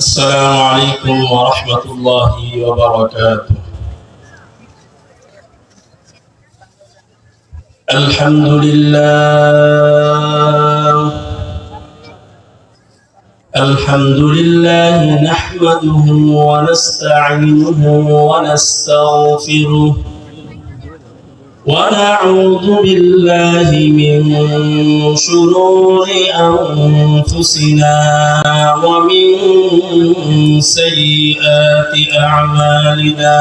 السلام عليكم ورحمة الله وبركاته. الحمد لله نحمده ونستعينه ونستغفره ونعوذ بالله من شرور أنفسنا ومن سيئات أعمالنا.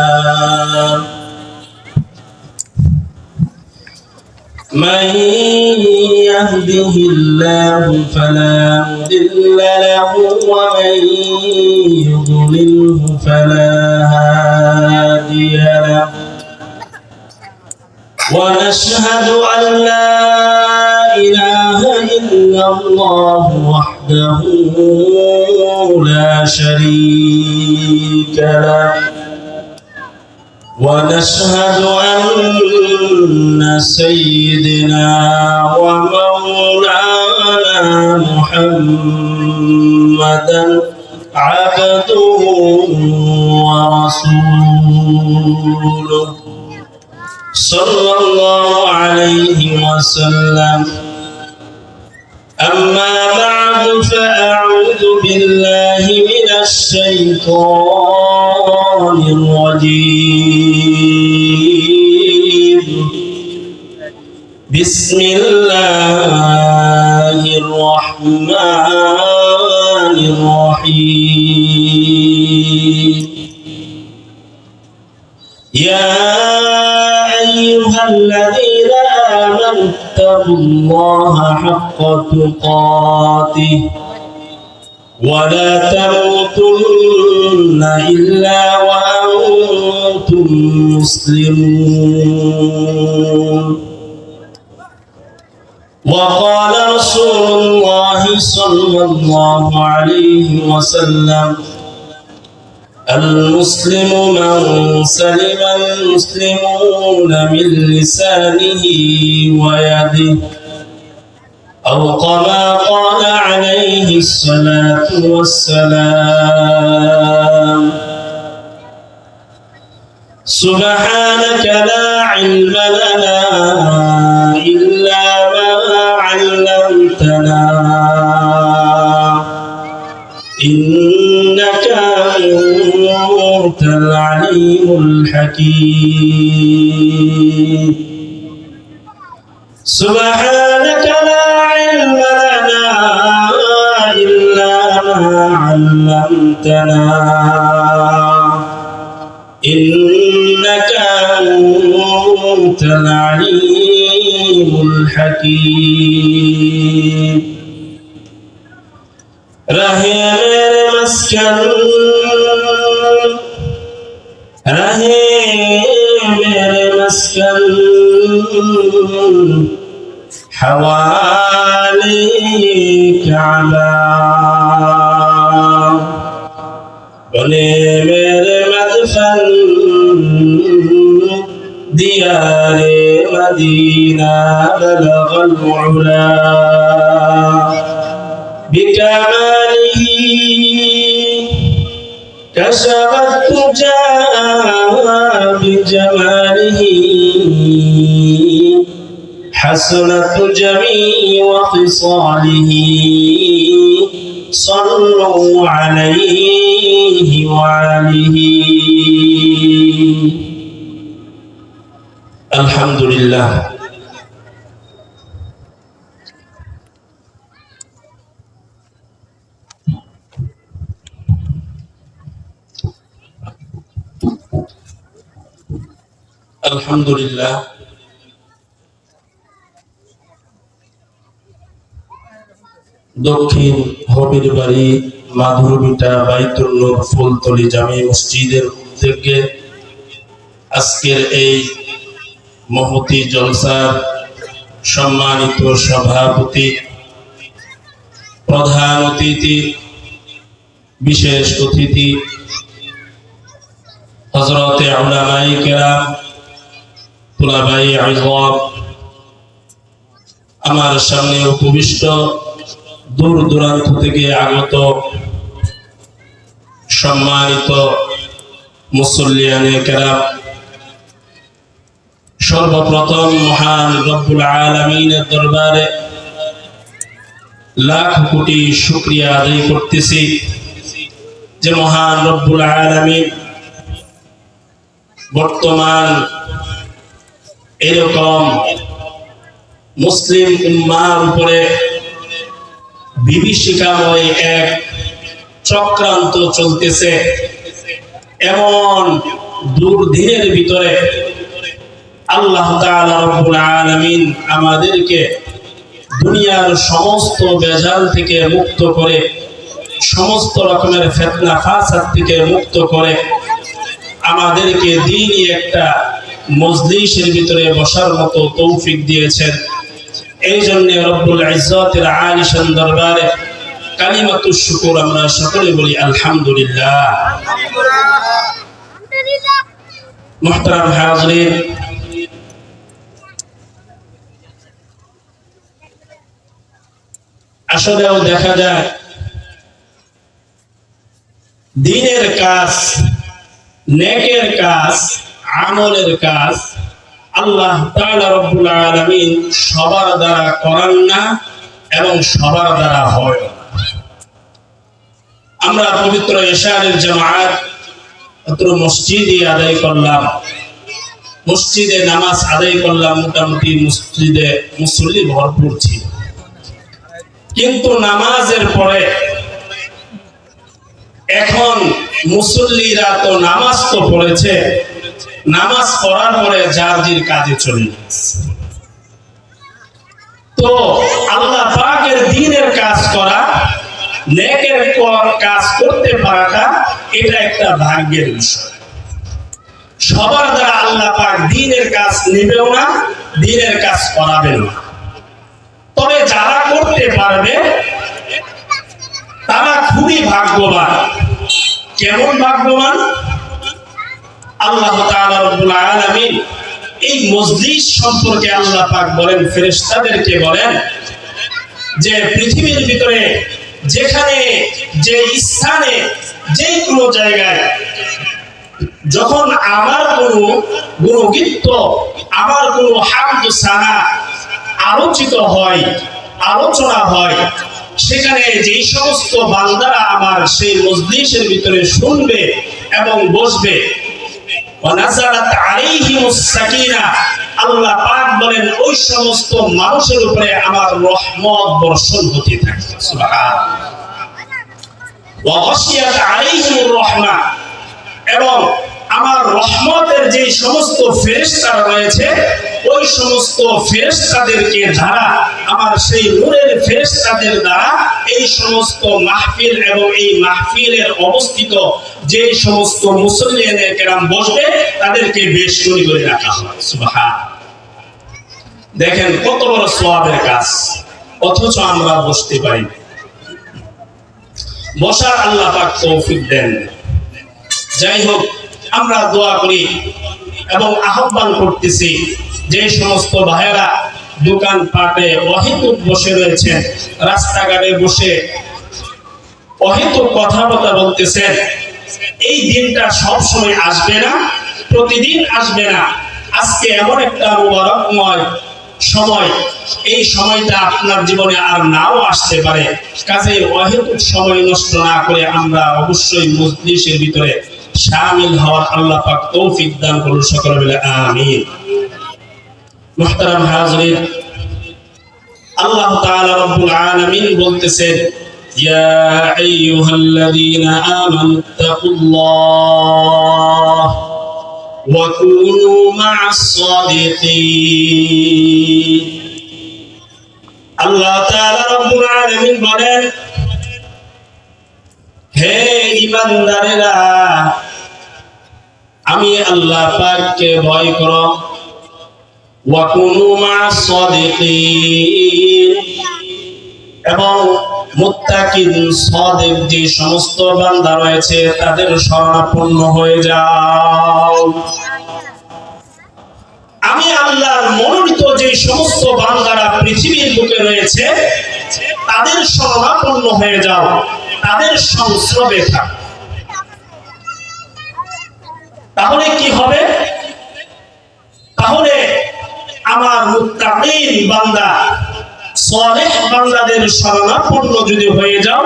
من يهده الله فلا مضل له ومن يضلله فلا هادي له، ونشهد أن لا إله إلا الله وحده لا شريك له، ونشهد أن سيدنا ومولانا محمدا عبده ورسوله صلى الله عليه وسلم. أما بعد فأعوذ بالله من الشيطان الرجيم. بسم الله الرحمن الرحيم. يا أيها الذين آمنوا اتقوا الله حق تقاته ولا تموتن إلا وأنتم مسلمون. وقال رسول الله صلى الله عليه وسلم: المسلم من سلم المسلمون من لسانه ويده، أو كما قال عليه الصلاة والسلام. سبحانك لا علم لنا إلا ما علمتنا إنك أنت العليم الحكيم. سبحانك لا علم لنا إلا ما علمتنا إنك أنت العليم الحكيم. रहे मेरे मस्कन, रहे मेरे मस्कन हवाले काबा, बने मेरे मदफन दियारे मदीना बलगल उला بكماله كشف الدجى بجماله حسنت جميع خصاله صلوا عليه وعليه. الحمد لله. আলহামদুলিল্লাহ, দক্ষিণ হবির বাড়ি মাধুরবিটা বাইতুল নূর ফুলতলি জামি মসজিদের থেকে আজকের এই মহতি জলসার সম্মানিত সভাপতি, প্রধান অতিথি, বিশেষ অতিথি হযরতে উলামায়ে কেরাম, তুলাবায়ে আযম, আমার সামনে উপবিষ্ট দূর দূরান্ত থেকে আগত সম্মানিত মুসল্লিয়ানে কেরাম, সর্বপ্রথম মহান রব্বুল আলামিনের দরবারে লাখ কোটি শুকরিয়া আদায় করতেছি যে মহান রব্বুল আলামিন বর্তমান এরকম মুসলিম উম্মার উপরে বিভীষিকাময় এক চক্রান্ত চলতেছে। এমন দুর্দিনের ভিতরে আল্লাহ তাআলা রব্বুল আলামিন আমাদেরকে দুনিয়ার সমস্ত বেজাল থেকে মুক্ত করে, সমস্ত রকমের ফিতনা ফাসাদ থেকে মুক্ত করে আমাদেরকে দ্বীনি একটা মজলিসের ভিতরে বসার মতো তৌফিক দিয়েছেন। এই জন্য রব্বুল ইজ্জতের আলিশান দরবারে কালিমাতুশ শুকর আমরা সকলে বলি আলহামদুলিল্লাহ। মুহতারাম হাজিরিন, আসলেও দেখা যায় দ্বীনের কাজ, নেকের কাজ, আমলের কাজ আল্লাহ তাআলা রব্বুল আলামিন সবার দ্বারা করান না এবং সবার দ্বারা হয় না। আমরা পবিত্র ইশারের জামাত অত্র মসজিদে আদায় করলাম, মসজিদে নামাজ আদায় করলাম, মোটামুটি মসজিদে মুসল্লি ভরপুর ছিল। কিন্তু নামাজের পরে এখন মুসল্লিরা তো নামাজ তো পড়েছে, নামাজ পড়ার পরে যার যার কাজে চলে গেছে। তো আল্লাহ পাকের দ্বীনের কাজ করা, নেকের কাজ করতে পারাটা এটা একটা ভাগ্যের বিষয়। সবার দ্বারা আল্লাহ পাক দ্বীনের কাজ নেবেও না, দ্বীনের কাজ করাবেন না। তবে যারা করতে পারবে তারা খুবই ভাগ্যবান। কেমন ভাগ্যবান? আল্লাহ তাআলা রব্বুল আলামিন এই মজলিস সম্পর্কে আল্লাহ পাক বলেন, ফেরেশতাদেরকে বলেন যে পৃথিবীর ভিতরে যেখানে, যে স্থানে, যে কোনো জায়গায় যখন আমার কোনো গুণগীত, আমার কোনো হামদ সানা আলোচিত হয়, আলোচনা হয়, সেখানে যেই সমস্ত বান্দারা আমার সেই মজলিসের ভিতরে শুনবে এবং বসবে, ওয়ানাযারাত আলাইহিমুস সাকিনা, আল্লাহ পাক বলেন ওই সমস্ত মানুষের উপরে আমার রহমত বর্ষণ হতে থাকে। সুবহানাল্লাহ। ওয়া গাশিয়াত আলাইহিমুর রাহমা, এবং আমার রহমতের যে সমস্ত ফেরেশতারা রয়েছে ওই সমস্ত ফেরেশতাদেরকে দ্বারা, আমার সেই নূরের ফেরেশতাদের দ্বারা এই সমস্ত মাহফিল এবং এই মাহফিলের অবস্থিত যে সমস্ত মুসল্লিয়ানে কেরাম বসবে তাদেরকে বেশগুনি করে রাখা হয়। সুবহানাল্লাহ। দেখেন কত বড় সওয়াবের কাজ, অথচ আমরা বসতে পারি না। বসার আল্লাহ পাক তৌফিক দেন। যাই হোক, আমরা দোয়া করি এবং আহ্বান করতেছি যে সমস্ত ভাইয়েরা দোকান পাটে অহেতুক বসে রয়েছেন, রাস্তাঘাটে বসে অহেতুক কথাবার্তা বলতেছেন, এই দিনটা সব সময় আসবে না, প্রতিদিন আসবে না। আজকে এমন একটা মুবারকময় সময়, এই সময়টা আপনার জীবনে আর নাও আসতে পারে। কাজেই অহেতুক সময় নষ্ট না করে আমরা অবশ্যই মজলিসের ভিতরে শামিল হওয়ার আল্লাহ পাক তৌফিক দান করুন। সকলে বলে আমিন। মুহতারাম হাজিরিন, আল্লাহ তাআলা রব্বুল আলামিন বলতেছেন, ইয়া আইয়ুহাল্লাযীনা আমানুত্তাকুল্লাহ ওয়া কুনু মা'আস সাদিকিন। আল্লাহ তাআলা রব্বুল আলামিন বলেন, হে ঈমানদারেরা, আমি আল্লাহ পাককে ভয় করো। ওয়া কুনু মা'আস সাদিকিন, এবং মুত্তাকিন সাদিক যে সমস্ত বান্দা রয়েছে তাদের শরণাপন্ন হয়ে যাও। আমি আল্লাহর মনোনীত যে সমস্ত বান্দারা পৃথিবীর বুকে রয়েছে তাদের শরণাপন্ন হয়ে যাও, তাদের সংস্রবে থাকো। তাহলে কি হবে? তাহলে আমার মুত্তাকিন বান্দা, সালেহ বান্দাদের শরণাপন্ন যদি হয়ে যাও,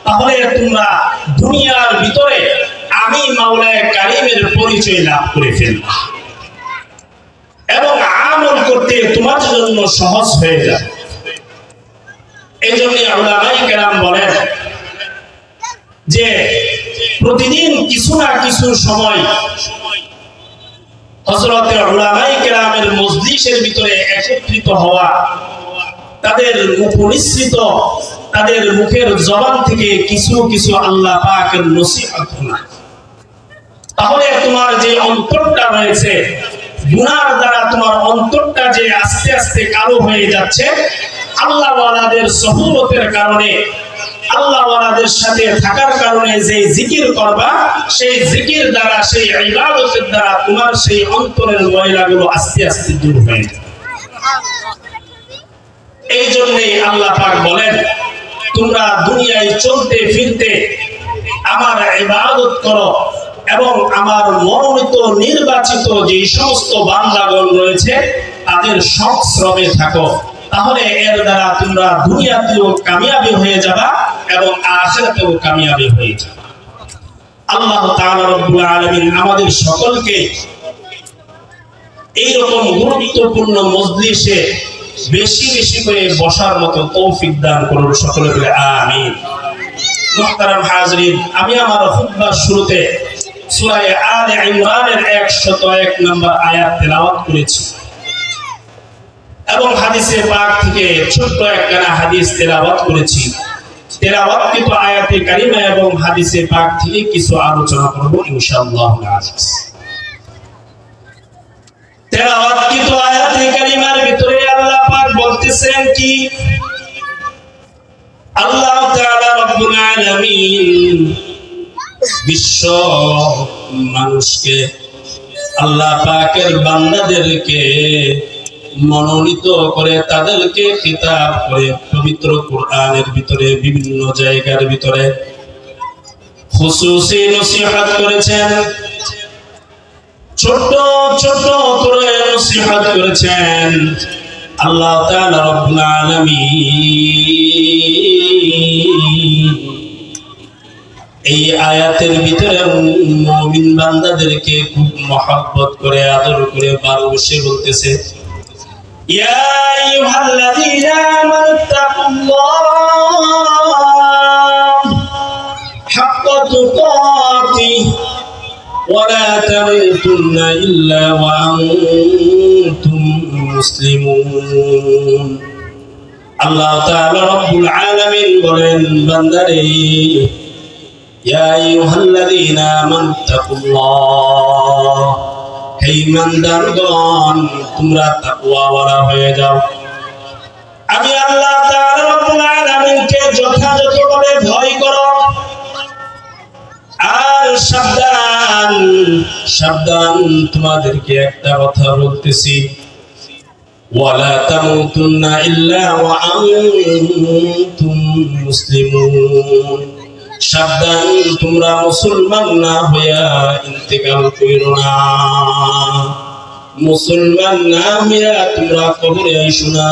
তাহলে তোমরা দুনিয়ার ভিতরে আমি মাওলায়ে কারীমের পরিচয় লাভ করে ফেলবা এবং আমল করতে তোমার জন্য সহজ হয়ে যাবে। এই জন্য উলামায়ে কেরাম বলেন যে প্রতিদিন কিছু না কিছু সময় হযরতে উলামায়ে কেরামের মজলিসের ভিতরে একত্রিত হওয়া, তাদের মুখনিসৃত, তাদের মুখের জবান থেকে কিছু কিছু আল্লাহ পাকের নসিহত শোনা। তাহলে তোমার যে অন্তরটা রয়েছে, গুনার দ্বারা তোমার অন্তরটা যে আস্তে আস্তে কালো হয়ে যাচ্ছে, আল্লাহ ওয়ালাদের সহবতের কারণে, আল্লাহ ওয়ালাদের সাথে থাকার কারণে যে জিকির করবা, সেই জিকির দ্বারা, সেই ইবাদতের দ্বারা তোমার সেই অন্তরের ময়লাগুলো আস্তে আস্তে দূর হয়ে যাবে। এই জন্যই আল্লাহ পাক বলেন, তোমরা দুনিয়ায় চলতে ফিরতে আমার ইবাদত করো এবং আমার মনোনীত নির্বাচিত যে সমস্ত বান্দাগণ রয়েছে তাদের সংস্রবে থাকো, তাহলে এর দ্বারা তোমরা দুনিয়াতেও কামিয়াবি হয়ে যাবা এবং আখিরাতেও কামিয়াবি হয়ে যাবা। আল্লাহ তাআলা রব্বুল আলামিন আমাদের সকলকে এইরকম গুরুত্বপূর্ণ মজলিসে বেশি বেশি করে বসার মতো তৌফিক দান করুন, সকলে বলে আমিন। মুহতারাম হাজরিন, আমি আমার খুতবার শুরুতে সূরা আলে ইমরানের 101 নম্বর আয়াত তেলাওয়াত করেছি এবং হাদিসে পাক থেকে ছোট্ট একখানা হাদিস তেলাওয়াত করেছি। তেলাওয়াতকৃত আয়াতে কারিমা এবং হাদিসে পাক থেকে কিছু আলোচনা করব ইনশাআল্লাহ। তেলাওয়াতকৃত আয়াতে কারিমার ভিতরে আল্লাহ পাক বলতেছেন কি, আল্লাহ তাআলা রব্বুল আলামিন বিশ্ব মানুষকে, আল্লাহ পাকের বান্দাদেরকে মনোনীত করে, তাদেরকে খিতাব করে পবিত্র কোরআনের ভিতরে বিভিন্ন জায়গার ভিতরে খুসুসি নসিহত করেছেন, ছোট ছোট করে নসিহত করেছেন। আল্লাহ তাআলা রব্বুল আলামিন এই আয়াতের ভিতরে মুমিন বান্দাদেরকে খুব মহব্বত করে, আদর করে, ভালোবেসে বলতেছে, ইয়া আইয়ুহাল্লাযীনা আমানুত্তাকুল্লাহ হাক্কা তুকাতিহি ওয়া লা তামুতুন্না ইল্লা ওয়া আনতুম মুসলিমুন। আল্লাহ তাআলা রব্বুল আলামিন বলেন, বান্দারে, ইয়া আইয়ুহাল্লাযীনা আমানুত্তাকুল্লাহ, হে ঈমানদারগণ, তোমরা তাকওয়াওয়ালা হয়ে যাও। আমি আল্লাহ তাআলা রব্বুল আলামিনকে যথাযথভাবে ভয় করো। আর সাবধান সাবধান, তোমাদেরকে একটা কথা বলতেছি, ওয়ালা তামুতুন্না ইল্লা ওয়া আনতুম মুসলিমুন। সাবধান, তোমরা মুসলমান না হইয়া ইন্তেকাল কইরো না। মুসলমান না হইয়া তোমরা কবরে আইসো না।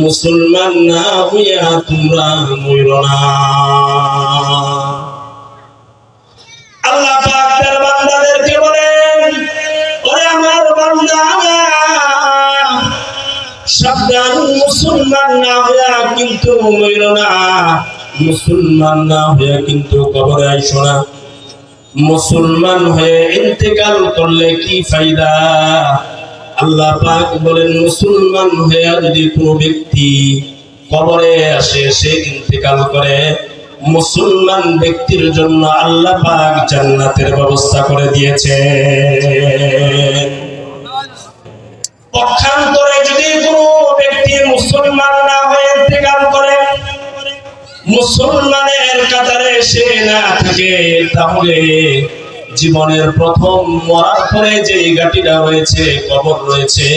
মুসলমান না হইয়া তোমরা মইরো না। আল্লাহ পাক তার বান্দাদেরকে বলেন, ওরে আমার বান্দা, সাবধান, মুসলমান না হইয়া কিন্তু মইরো না। মুসলমান না হয়ে কিন্তু কবরে আইসো না। মুসলমান হয়ে ইন্তেকাল করলে কি ফায়দা? আল্লাহ পাক বলেন, মুসলমান হয়ে যদি কোনো ব্যক্তি কবরে আসে, সে ইন্তেকাল করে, মুসলমান ব্যক্তির জন্য আল্লাহ পাক জান্নাতের ব্যবস্থা করে দিয়েছে। পক্ষান্তরে যদি কোনো ব্যক্তি মুসলমান না হয়ে ইন্তেকাল করে, মুসলমানের কাতারে সে না থাকে, তাহলে জীবনের প্রথম মরার পরে যে গাটিটা রয়েছে, কবর রয়েছে,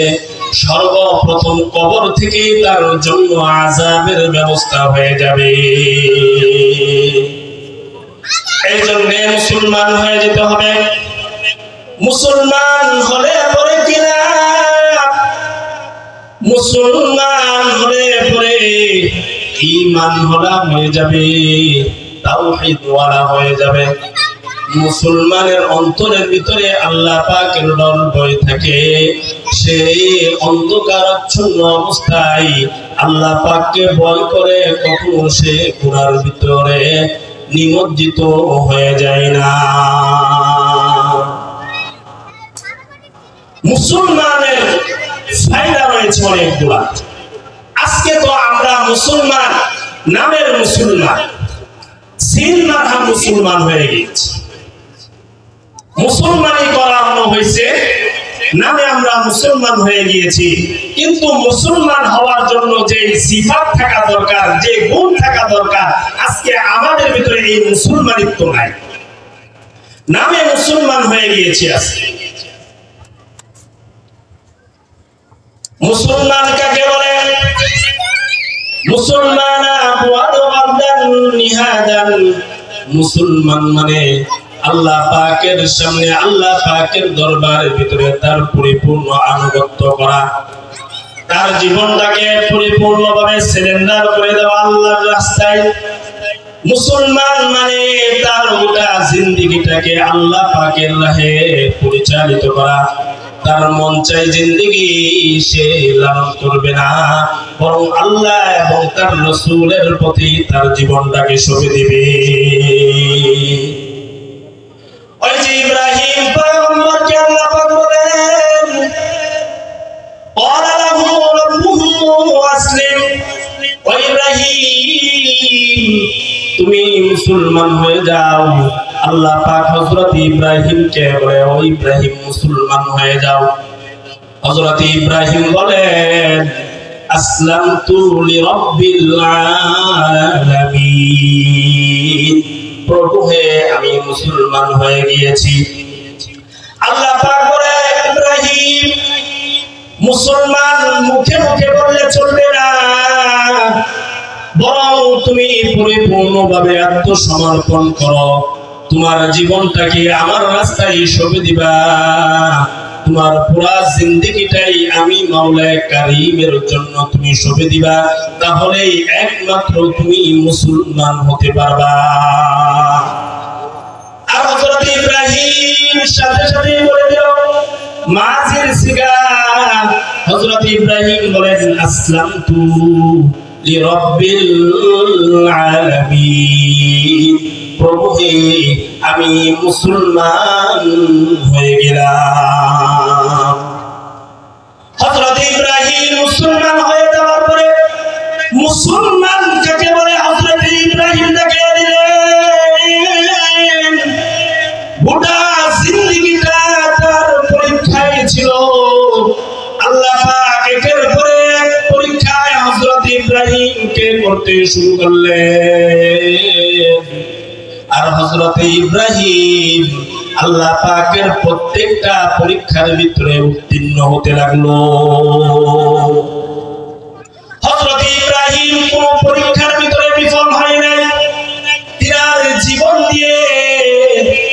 সর্বপ্রথম কবর থেকে তার জন্য আযাবের ব্যবস্থা হয়ে যাবে। এই জন্য মুসলমান হয়ে যেতে হবে। মুসলমান হলে পরে কিনা, মুসলমান হলে পরে ঈমান ওয়ালা হয়ে যাবে, তাওহীদ ওয়ালা হয়ে যাবে। মুসলমানের অন্তরের ভিতরে আল্লাহ পাকের ডর ভয় থাকে, সে অন্ধকারাচ্ছন্ন অবস্থায় আল্লাহ পাককে ভয় করে, কখনো সে গুনার ভিতরে নিমজ্জিত হয়ে যায় না। মুসলমানের ফায়দা রয়েছে অনেকগুলা। আজকে তো আমরা মুসলমান, নামের মুসলমান, সিন মাথা মুসলমান হয়ে গেছি। মুসলমানই করানো হয়েছে, নামে আমরা মুসলমান হয়ে গিয়েছি, কিন্তু মুসলমান হওয়ার জন্য যে সিফাত থাকা দরকার, যে গুণ থাকা দরকার, আজকে আমাদের ভিতরে এই মুসলমানিত্ব নাই। নামে মুসলমান হয়ে গিয়েছি আজকে। মুসলমান কাকে বলে? মুসলমান মুসলমান মানে আল্লাহ পাকের সামনে, আল্লাহ পাকের দরবারের ভিতরে তার পরিপূর্ণ আনুগত্য করা, তার জীবনটাকে পরিপূর্ণভাবে সারেন্ডার করে দেওয়া আল্লাহর রাস্তায়। মুসলমান মানে তার গোটা জিন্দেগিটাকে আল্লাহ পাকের রাহে পরিচালিত করা। তার মন চাই জিন্দেগি সে লালন করবে না, বরং আল্লাহ এবং তার রাসূলের প্রতি তার জীবনটাকে সঁপে দিবে। ওই যে ইব্রাহিম পয়গম্বরকে আল্লাহ পাক বলেন, ক্বালা লাহু রাব্বুহু আসলিম, ও ইব্রাহিম তুমি মুসলমান হয়ে যাও। আল্লাহ পাক হযরত ইব্রাহিমকে বলে, ও ইব্রাহিম মুসলমান হয়ে যাও। হযরত ইব্রাহিম বলেন, আসলামতু লিরাব্বিল আলামিন, প্রভু হে আমি মুসলমান হয়ে গিয়েছি। আল্লাহ পাক বলে, ইব্রাহিম মুসলমান মুখে মুখে বললে চলবে না, বরং তুমি পরিপূর্ণভাবে আত্মসমর্পণ করো, তোমার জীবনটাকে আমার রাস্তায় সঁপে দিবা, তোমার পুরা জিন্দেগিটাই আমি মাওলা কারীমের জন্য তুমি সঁপে দিবা, তাহলেই একমাত্র তুমি মুসলমান হতে পারবা। আর হযরত ইব্রাহিম সাথে সাথে বলে দিল মাজির সিগা। হযরত ইব্রাহিম বলেন, আসলামতু লিরাব্বিল আলামিন, প্রভু হে আমি মুসলমান হয়ে গেলাম। হযরত ইব্রাহিম মুসলমান হয়ে যাওয়ার পরে, মুসলমান কাকে বলে হযরত ইব্রাহিম তাকে দিলেন। গোটা জিন্দেগিটা তার পরীক্ষায় ছিল। আল্লাহ পাক একের পরে এক পরীক্ষায় হযরত ইব্রাহিমকে করতে শুরু করলেন। আর হযরত ইব্রাহিম আল্লাহ পাকের প্রত্যেকটা পরীক্ষার ভিতরে উত্তীর্ণ হতে লাগলো। হযরত ইব্রাহিম কোন পরীক্ষার ভিতরে বিফল হয় নাই। তিনার জীবন দিয়ে,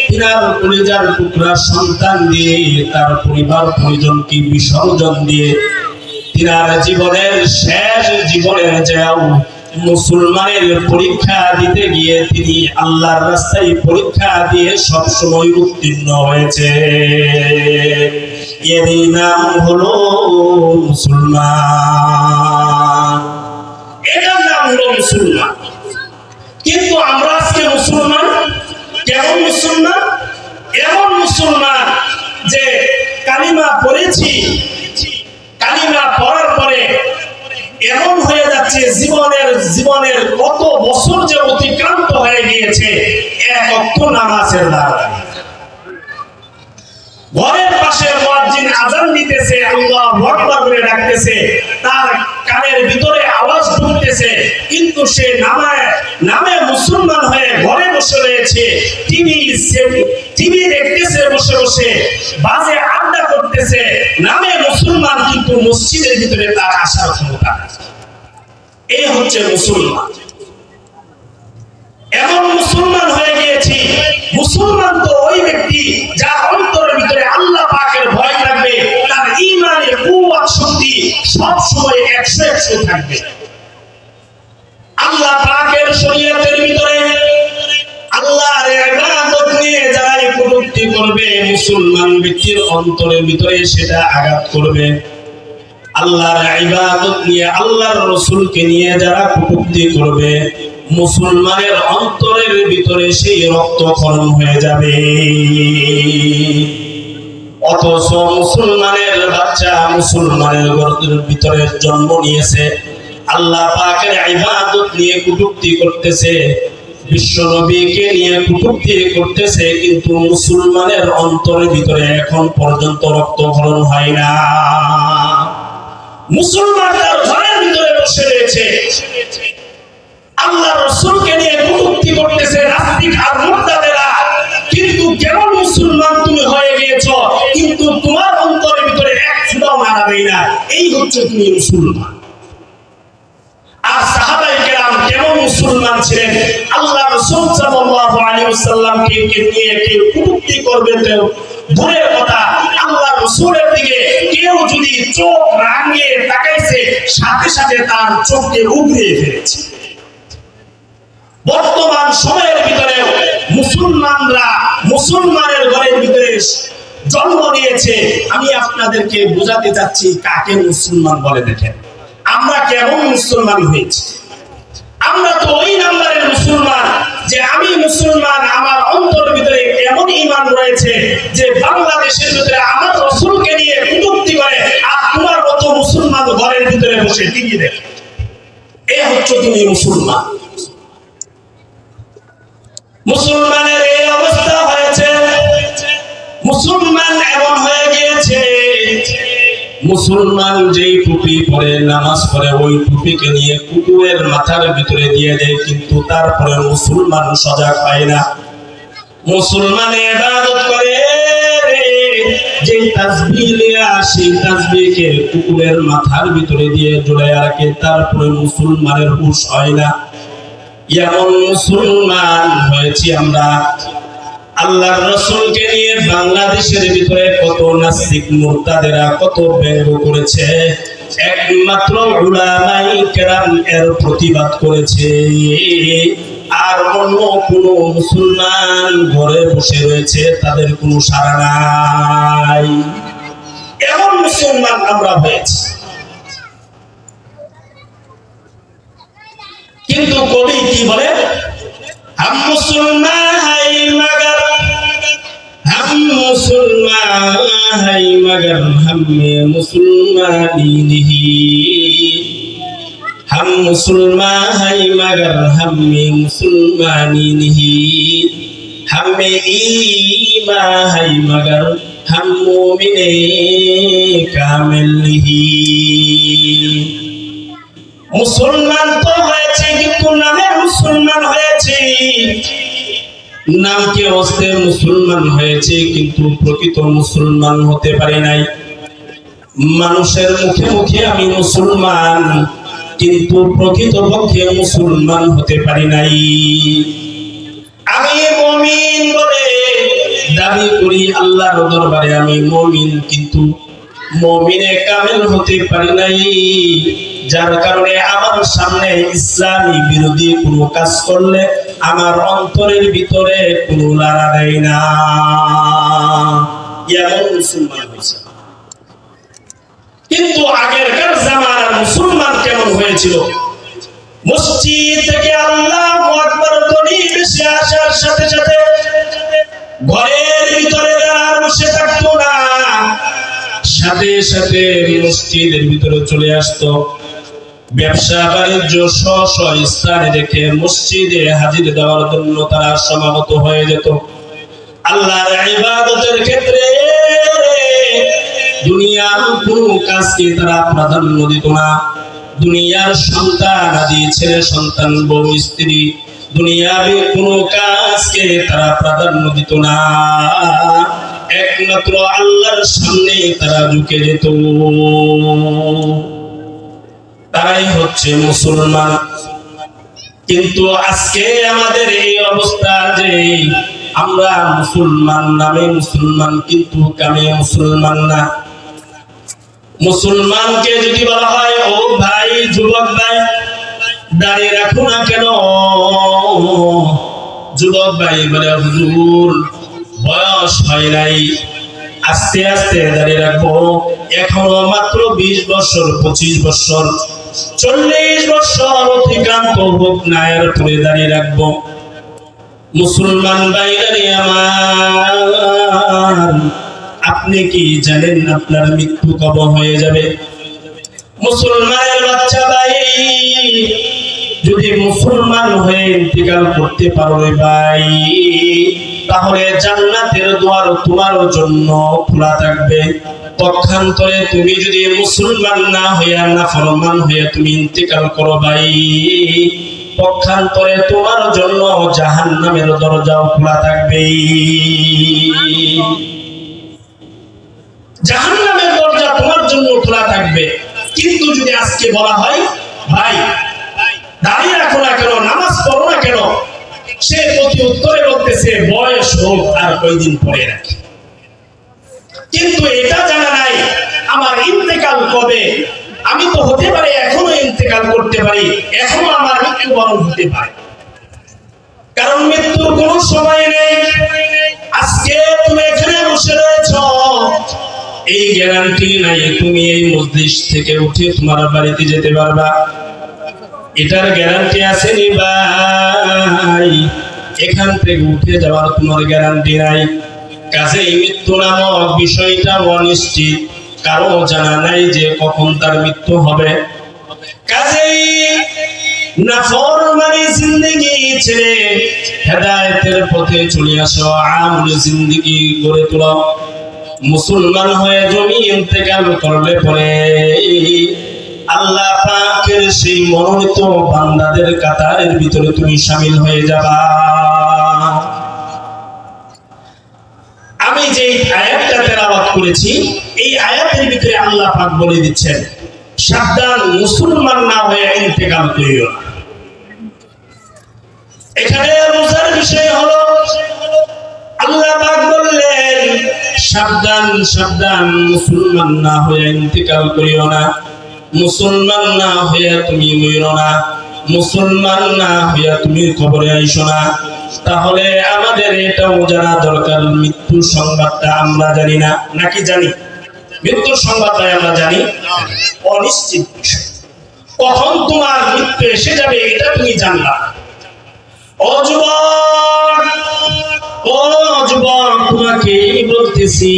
তিনার কলিজার টুকরা সন্তান দিয়ে, তার পরিবার পরিজনকে বিসর্জন দিয়ে, তিনার জীবনের শেষ জীবনের যাও মুসলমানের পরীক্ষা দিতে গিয়ে তিনি আল্লাহর রাস্তায় পরীক্ষা দিয়ে সব সময় উত্তীর্ণ হয়েছে। এর নাম হলো মুসলমান, এটার নাম হলো মুসলমান। কিন্তু আমরা আজকে মুসলমান কেমন মুসলমান? এমন মুসলমান যে কালিমা পড়েছি, কালিমা পড়ার পরে এমন হয়ে যাচ্ছে জীবনের কত বছর যে অতিক্রান্ত হয়ে গিয়েছে, এক ওয়াক্ত নামাজের দ্বারা। ঘরের পাশে মুয়াজ্জিন আযান দিতেছে, আল্লাহু আকবার বলে ডাকতেছে, তার কানের ভিতরে আওয়াজ ঢুকতেছে, কিন্তু সে নামে মুসলমান হয়ে ঘরে বসে রয়েছে, টিভি দেখতেছে বসে বসে, বাজে আড্ডা করতেছে, নামে মুসলমান কিন্তু মসজিদের ভিতরে তার আসার ক্ষমতা। এই হচ্ছে মুসলমান। এমন মুসলমান হয়ে গিয়েছি। মুসলমান তো ওই ব্যক্তি যার অন্তরের ভিতরে আল্লাহ মুসলমান ব্যক্তির অন্তরের ভিতরে সেটা আঘাত করবে। আল্লাহর ইবাদত নিয়ে, আল্লাহর রাসূলকে নিয়ে যারা কটূক্তি করবে, মুসলমানের অন্তরের ভিতরে সেই রক্তক্ষরণ হয়ে যাবে। অথচ মুসলমানের বাচ্চা মুসলমানের ঘরের ভিতরে জন্ম নিয়েছে, আল্লাহ পাকের ইবাদত নিয়ে কটূক্তি করতেছে, বিশ্ব নবীকে নিয়ে কটূক্তি করতেছে, কিন্তু মুসলমানের অন্তরের ভিতরে এখন পর্যন্ত রক্তক্ষরণ হয় না। মুসলমান তার ঘরের ভিতরে বসে রয়েছে, আল্লাহর রাসূলকে নিয়ে কটূক্তি করতেছে নাস্তিক আর মুরতাদেরা, কিন্তু কেমন মুসলমান তুমি হয়ে গিয়েছো, কিন্তু তোমার অন্তরের ভিতরে এক ফোঁটাও মারা দেয় না। এই হচ্ছে তুমি মুসলমান। আর সাহাবায়ে কেরাম কেমন মুসলমান ছিলেন? আল্লাহ রাসূল সাল্লাল্লাহু আলাইহি ওয়াসাল্লামকে নিয়ে কেউ কটূক্তি করবে তো দূরের কথা, আল্লাহ রাসূলের দিকে কেউ যদি চোখ রাঙিয়ে তাকাইছে, সাথে সাথে তার চোখকে উগড়িয়ে ফেলেছে। বর্তমান সময়ের ভিতরে মুসলমানরা মুসলমানের ঘরের ভিতরে জন্ম নিয়েছে। আমি আপনাদেরকে বোঝাতে চাচ্ছি কাকে মুসলমান বলে। দেখেন আমরা কেমন মুসলমান হয়েছি। আমরা তো ওই নাম্বারের মুসলমান যে আমি মুসলমান, আমার অন্তরের ভিতরে এমন ঈমান রয়েছে যে বাংলাদেশের ভিতরে আমার রাসূলকে নিয়ে কটূক্তি করে, আর তোমার মতো মুসলমান ঘরের ভিতরে বসে টিভি দেখে। এই হচ্ছে তুমি মুসলমান। মুসলমানের এই অবস্থা হয়েছে, মুসলমান এমন হয়ে গিয়েছে, মুসলমান যেই টুপি পরে নামাজ পড়ে ওই টুপিকে নিয়ে কুকুরের মাথার ভিতরে দিয়ে দেয়, কিন্তু তারপরে মুসলমান সজাগ হয় না। মুসলমান ইবাদত করে, যে তাসবিহ নিয়ে আসে তাসবিহকে কুকুরের মাথার ভিতরে দিয়ে জড়ায় রাখে, তারপরে মুসলমানের হুঁশ হয় না। এমন মুসলমান হয়েছি আমরা। আল্লাহর রাসূলকে নিয়ে বাংলাদেশের ভিতরে কত নাস্তিক মুরতাদেরা কত ব্যঙ্গ করেছে, একমাত্র উলামায়ে কেরাম এর প্রতিবাদ করেছে। আর অন্য কোন মুসলমান ঘরে বসে রয়েছে, তাদের কোনো সাড়া নাই। এমন মুসলমান আমরা হয়েছি। কিন্তু কবি কি বলে? हम मुसलमान है मगर हम मुसलमान है मगर हमें मुसलमानी नहीं, हम मुसलमान है मगर हमें मुसलमानी नहीं, हमें ईमान है मगर हम मोमिने कामिल नहीं। মুসলমান তো হয়েছে কিন্তু নামে মুসলমান হয়েছে, নামকে হস্তে মুসলমান হয়েছে কিন্তু প্রকৃত মুসলমান হতে পারে নাই। মানুষের মুখে মুখে আমি মুসলমান, কিন্তু প্রকৃত পক্ষে মুসলমান হতে পারি নাই। আমি মুমিন বলে দাবি করি আল্লাহর দরবারে আমি মুমিন, কিন্তু মুমিনে কামিল হতে পারি নাই। যার কারণে আমার সামনে ইসলামী বিরোধী কোনো কাজ করলে আমার অন্তরের ভিতরে কোনো লাড়া দেয় না। এমন মুসলমান হয়েছে। কিন্তু আগেরকার জামানার মুসলমান কেমন হয়েছিল? মসজিদ থেকে আল্লাহু আকবার ধ্বনি ভেসে আসার সাথে সাথে ঘরের ভিতরে আর বসে থাকতো না, সাথে সাথে মসজিদের ভিতরে চলে আসতো। ব্যবসা বাণিজ্য স্ব স্থানে রেখে মসজিদে হাজির দেওয়ার জন্য তারা সমাগত হয়ে যেত। আল্লাহর ইবাদতের ক্ষেত্রে দুনিয়ার কোনো কাজকে তারা প্রাধান্য দিত না। দুনিয়ার সন্তান আদি ছেলে সন্তান বউ স্ত্রী দুনিয়াবি কোনো কাজকে তারা প্রাধান্য দিত না, একমাত্র আল্লাহর সামনে তারা ঝুঁকে যেত। তারাই হচ্ছে মুসলমান। কিন্তু আজকে আমাদের এই অবস্থা যে আমরা মুসলমান নামে মুসলমান, কিন্তু কামে মুসলমান না। মুসলমানকে যদি বলা হয় ও ভাই যুবক ভাই দাঁড়িয়ে রাখো না কেন, যুবক ভাই বলে হুজুর বয়স হয় নাই, আস্তে আস্তে দাঁড়িয়ে রাখবো। এখনো মাত্র 20 বছর, 25 বছর, 40 বছর অতিক্রান্ত হোক না, এরপরে দাঁড়িয়ে রাখবো। মুসলমান ভাইরা আমার, আপনি কি জানেন আপনার মৃত্যু কবে হয়ে যাবে? মুসলমানের বাচ্চা ভাই, যদি মুসলমান হয়ে ইন্তেকাল করতে পারো রে ভাই, তাহলে জান্নাতের দুয়ার তোমার জন্য খোলা থাকবে। পক্ষান্তরে তুমি যদি মুসলমান না হইয়া নাফরমান হইয়া তুমি ইন্তেকাল করো ভাই, পক্ষান্তরে তোমার জন্য জাহান্নামের দরজাও খোলা থাকবে। জাহান্নামের দরজা তোমার জন্য খোলা থাকবে। কিন্তু যদি আজকে বলা হয় ভাই দাঁড়িয়ে রাখো না কেন, নামাজ পড়ো না কেন, সে প্রতি উত্তরে বলতেছে বয়স হোক আর কয়দিন পরে রাখি। কিন্তু এটা জানা নাই আমার ইন্তেকাল কবে। আমি তো হতে পারে এখনো ইন্তেকাল করতে পারি, এখনো আমার মৃত্যুবরণ হতে পারে, কারণ মৃত্যুর কোনো সময় নেই। আজকে তুমি এখানে বসে রয়েছ, এই গ্যারান্টি নাই তুমি এই মজলিস থেকে উঠে তোমার বাড়িতে যেতে পারবা। এটার গ্যারান্টি আছে নি ভাই? এখান থেকে উঠে যাওয়ার তোমার গ্যারান্টি নাই। কাজেই মৃত্যু নামক বিষয়টা অনিশ্চিত, কারো জানা নাই যে কখন তার মৃত্যু হবে। কাজেই নাফরমানি জিন্দেগি ছেড়ে হেদায়েতের পথে চলে আসো, আমল জিন্দেগি গড়ে তোলো। মুসলমান হয়ে জমি ইন্তেকাল করলে পরে আল্লাহ পাকের সেই মনোনীত বান্দাদের কাতারের ভিতরে তুমি শামিল হয়ে যাবা। আমি যে আয়াতটা তেলাওয়াত করেছি, এই আয়াতের ভিতরে আল্লাহ পাক বলে দিচ্ছেন, সাবধান, মুসলমান না হয়ে ইন্তেকাল করিও না। এখানে রোজার বিষয় হলো, আল্লাহ পাক বললেন সাবধান সাবধান, মুসলমান না হয়ে ইন্তেকাল করিও না, মুসলমান না হইয়া তুমি মরিও না, মুসলমান না হইয়া তুমি কবরে আইসো না। তাহলে আমাদের এটাও জানা দরকার, মৃত্যুর সংবাদটা আমরা জানি না, নাকি জানি? মৃত্যুর সংবাদটা আমরা জানি, অনিশ্চিত বিষয়। কখন তোমার মৃত্যু এসে যাবে এটা তুমি জানলা। ও যুবক, ও যুবক, তোমাকে বলতেছি,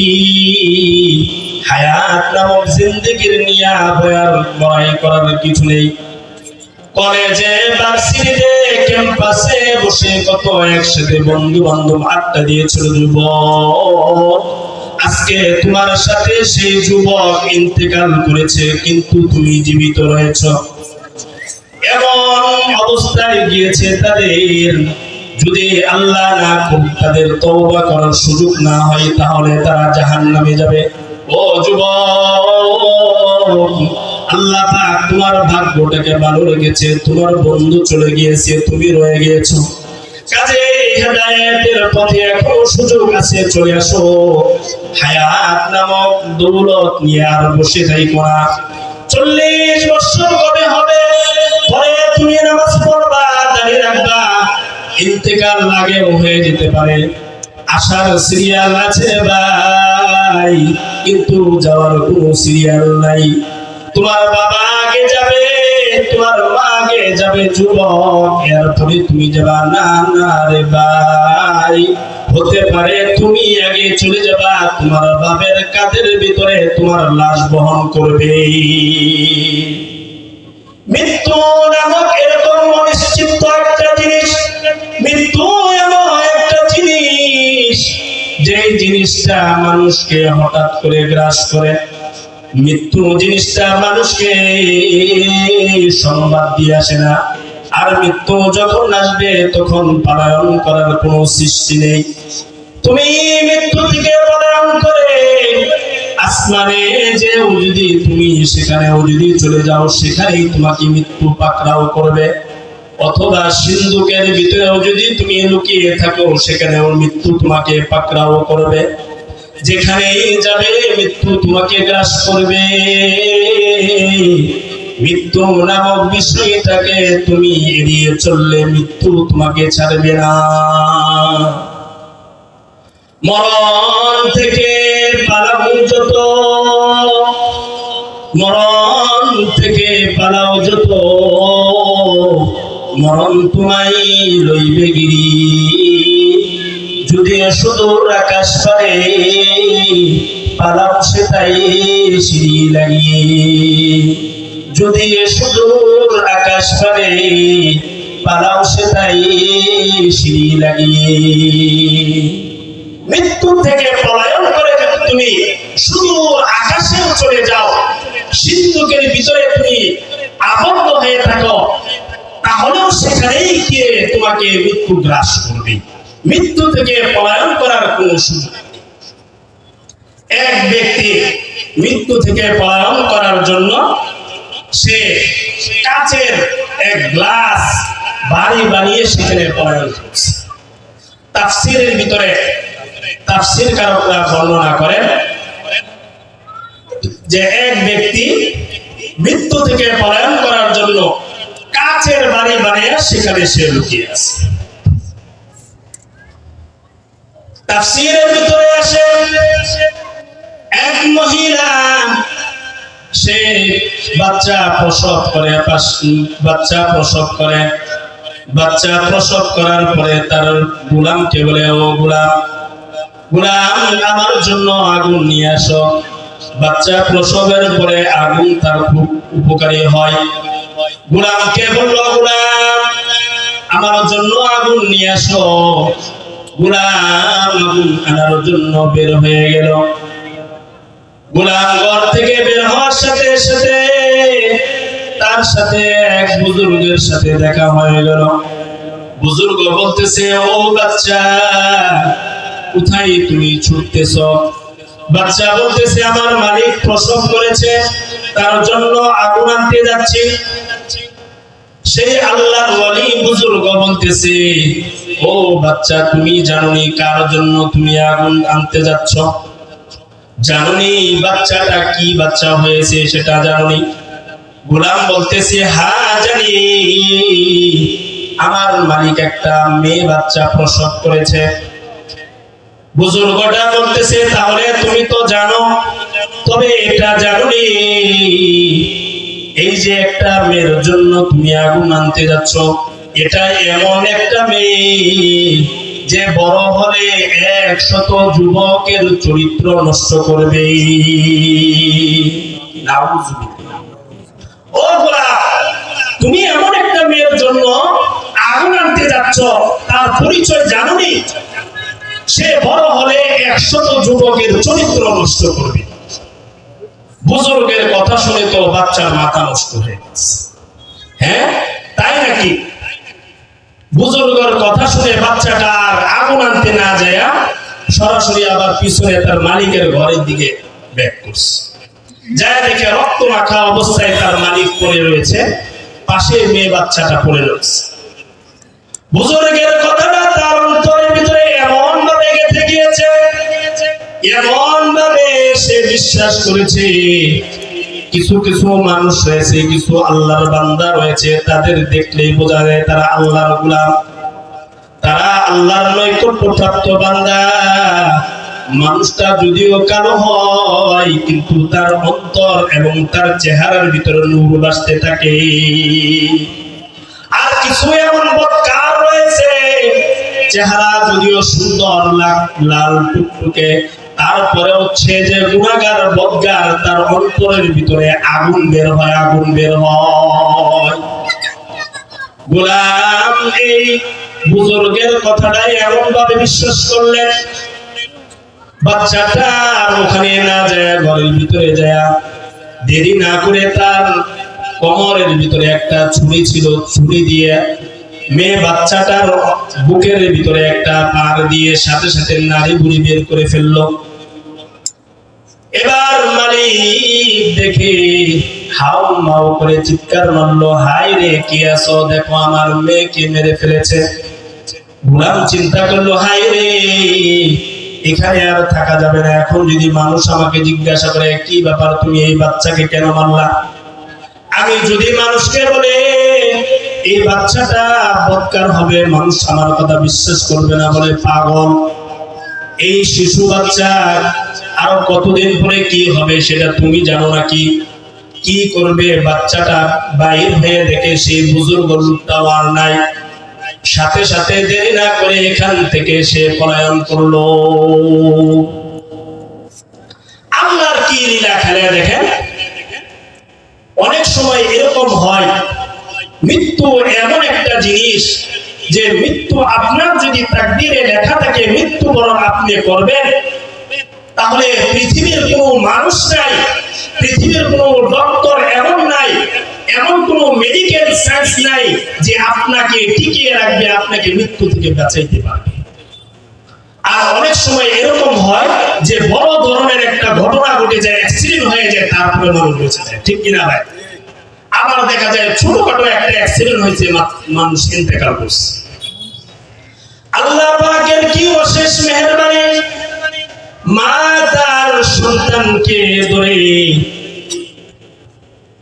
হায়াত নামক জিন্দেগির নিয়া বড়াই করার কিছু নেই। কলেজে, ভার্সিটিতে, ক্যাম্পাসে বসে কত একসাথে বন্ধু বান্ধব আড্ডা দিয়েছিল যুবক। আজকে তোমার সাথে সেই যুবক ইন্তেকাল করেছে, কিন্তু তুমি জীবিত রয়েছ। এমন অবস্থায় গিয়েছে তাদের, যদি আল্লাহ না করুক তাদের তওবা করার সুযোগ না হয়, তাহলে তারা জাহান্নামে যাবে। ও যুবক, আল্লাহ পাক তোমার ভাগ্যটাকে ভালো রেখেছে, তোমার বন্ধু চলে গিয়েছে, তুমি রয়ে গিয়েছো। কাজে হেদায়েতের পথে এখনো সুযোগ আছে, চলে আসো। হায়াত নামক দৌলত নিয়ে আর বসে থাইকো না। 40 বছর কবে হবে, পরে তুমি নামাজ পড়বা, দাঁড়িয়ে রাখবা, ইন্তেকাল লাগেও হয়ে যেতে পারে। আসার সিরিয়াল আছে ভাই, কিন্তু যাওয়ার কোনো সিরিয়াল নাই। তোমার বাবা আগে যাবে, তোমার মা আগে যাবে যুবক, এরপরে তুমি যাবা। না না রে ভাই, হতে পারে তুমি আগে চলে যাবা, তোমার বাবার কাঁধের ভিতরে তোমার লাশ বহন করবে। মৃত্যু নামক এরকম অনিশ্চিত একটা জিনিস, মৃত্যু এমন একটা জিনিস, যে জিনিসটা মানুষকে হঠাৎ করে গ্রাস করে। মৃত্যু জিনিসটা মানুষকে সংবাদ দিয়ে আসে না, আর মৃত্যু যখন আসবে তখন পলায়ন করার কোনো সৃষ্টি নেই। তুমি মৃত্যু থেকে পলায়ন করে আসমানে যেও যদি তুমি, সেখানেও যদি চলে যাও, সেখানেই তোমাকে মৃত্যু পাকড়াও করবে। অথবা সিন্ধুকের ভিতরেও যদি তুমি লুকিয়ে থাকো, সেখানেও মৃত্যু তোমাকে পাকড়াও করবে। যেখানেই যাবে মৃত্যু তোমাকে গ্রাস করবে। মৃত্যু নামক বিষয়টাকে তুমি এড়িয়ে চললে মৃত্যু তোমাকে ছাড়বে না। মরণ থেকে পালা মরণ থেকে পালাও যত, মরণ তোমায় লইবে গিরি। যদি সুদূর আকাশ পারে পালাও সেটাই সিঁড়ি লাগিয়ে। যদি সুদূর আকাশ পারে পালাও সেটাই সিঁড়ি লাগিয়ে। মৃত্যু থেকে পলায়ন করে যদি তুমি সুদূর আকাশেও চলে যাও, সিন্ধুকের ভিতরে তুমি আবদ্ধ হয়ে থাকো, তাহলেও সেখানেই গিয়ে তোমাকে মৃত্যু গ্রাস করবে। মৃত্যু থেকে পলায়ন করার কোন সুযোগ নেই। এক ব্যক্তি মৃত্যু থেকে পলায়ন করার জন্য সে কাচের এক গ্লাস বাড়ি বানিয়ে সেখানে পলায়ন করছে। তাফসীরের ভিতরে তাফসীরকারকরা বর্ণনা করেন যে এক ব্যক্তি মৃত্যু থেকে পলায়ন করার জন্য কাচের বাড়ি বানিয়ে সেখানে সে লুকিয়ে আছে। তাফসীরের ভিতরে আসে এক মহিলা সে বাচ্চা প্রসব করার পরে তার গোলামকে বলে, ও গোলাম আমার জন্য আগুন নিয়ে আসো। বাচ্চা প্রসবের পরে আগুন তার খুব উপকারী হয়। গোলামকে বলল, গোলাম আমার জন্য আগুন নিয়ে আসো। গোলাম আগুন আনার জন্য বের হয়ে গেল। গোলাম ঘর থেকে বের হওয়ার সাথে সাথে তার সাথে এক বুজুর্গের সাথে দেখা হয়ে গেল। বুজুর্গ বলতেছে, ও বাচ্চা কোথায় তুমি ছুটতেছ? বাচ্চা বলতেছে, আমার মালিক প্রসব করেছে, তার জন্য আগুন আনতে যাচ্ছি। সেই আল্লাহর ওয়ালি বুজুর্গ বলতেছে, ও বাচ্চা তুমি জানোনি কার জন্য তুমি আগুন আনতে যাচ্ছ? জানোনি বাচ্চাটা কি বাচ্চা হয়েছে সেটা জানোনি? গোলাম বলতেছে, হ্যাঁ জানি, আমার মালিক একটা মেয়ে বাচ্চা প্রসব করেছে। বুজুর্গটা বলতেছে, তাহলে তুমি তো জানো, তবে এটা জানোনি এই যে একটা মেয়ের জন্য তুমি আগুন আনতে যাচ্ছ, এটা এমন একটা মেয়ে যে বড় হলে 100 যুবকের চরিত্র নষ্ট করবে। ও গোলাম, তুমি এমন একটা মেয়ের জন্য আগুন আনতে যাচ্ছ, তার পরিচয় জানোনি? সে বড় হলে 100 যুবকের চরিত্র নষ্ট করবে। বুজুর্গের কথা শুনে তো বাচ্চার মাথা নষ্ট হয়ে গেছে। হ্যাঁ তাই নাকি? বুজুর্গের কথা শুনে বাচ্চাটা আর আগুন আনতে না যায় সরাসরি আবার পিছনে তার মালিকের ঘরের দিকে ব্যাক করছে। যায় দেখে রক্ত মাখা অবস্থায় তার মালিক পড়ে রয়েছে, পাশে মেয়ে বাচ্চাটা পড়ে রয়েছে। বুজুর্গের কথাটা তার অন্তরের ভিতরে এমন ভাবে গেঁথে গিয়েছে, এমন ভাবে সে বিশ্বাস করেছে। কিছু কিছু মানুষ রয়েছে, কিছু আল্লাহর বান্দা রয়েছে, তাদের দেখলেই বোঝা যায় তারা আল্লাহর গোলাম, তারা আল্লাহর নৈকট্যপ্রাপ্ত বান্দা। মানুষটা যদিও কালো হয়, কিন্তু তার অন্তর এবং তার চেহারার ভিতরে নূর ভাসতে থাকে। আর কিছু এমন বদকার রয়েছে, চেহারা যদিও সুন্দর লাল টুকটুকে, তারপরে হচ্ছে যে গুনাহগার বদকার, তার অন্তরের ভিতরে আগুন বের হয়। গোলাম এই বুজুর্গের কথাটাই এমন ভাবে বিশ্বাস করলেন, বাচ্চাটা আর ওখানে না যায়, ঘরের ভিতরে যায় দেরি না করে তার কোমরের ভিতরে একটা ছুরি ছিল, ছুরি দিয়ে মেয়ে বাচ্চাটার বুকের ভিতরে একটা পার দিয়ে সাথে সাথে নাড়ি বুড়ি বের করে ফেললো। এবার মালিক দেখে হাউ মাউ করে চিৎকার মারলো, হাই রে কে আছো, দেখো আমার মেয়েকে মেরে ফেলেছে। গোলাম চিন্তা করলো, হাই রে এখানে আর থাকা যাবে না, এখন যদি মানুষ আমাকে জিজ্ঞাসা করে কি ব্যাপার তুমি এই বাচ্চাকে কেন মারলা, আমি যদি মানুষকে বলে এই বাচ্চাটা বদকার হবে, মানুষ আমার কথা বিশ্বাস করবে না, বলে পাগল। এই শিশু বাচ্চা আরো কতদিন পরে কি হবে সেটা তুমি জানো নাকি? কি করবে, বাচ্চাটা বাইর হয়ে দেখে সেই বুজুর্গ লোকটাও আর নাই। সাথে সাথে দেরি না করে এখান থেকে সে পলায়ন করলো। আল্লাহর কি লীলা খেলা দেখেন। অনেক সময় এরকম হয়, মৃত্যু এমন একটা জিনিস যে মৃত্যু আপনার যদি তাকদীরে লেখা থাকে মৃত্যুবরণ আপনি করবেন, তাহলে পৃথিবীর কোনো মানুষ নাই, পৃথিবীর কোনো ডক্টর এমন নাই, এমন কোনো মেডিকেল সায়েন্স নাই যে আপনাকে টিকিয়ে রাখবে, আপনাকে মৃত্যু থেকে বাঁচাইতে পারবে। আর অনেক সময় এরকম হয় যে বড় ধরনের একটা ঘটনা ঘটে যায়, অ্যাক্সিডেন্ট হয়ে যায়, তারপরে মানুষ বেঁচে যায়, ঠিক কিনা ভাই? আবার দেখা যায় ছোটখাটো একটা অ্যাক্সিডেন্ট হয়েছে, মানুষ ইন্তেকাল করছে। আল্লাহ পাকের কি অশেষ মেহেরবানি, মা তার সন্তানকে ধরে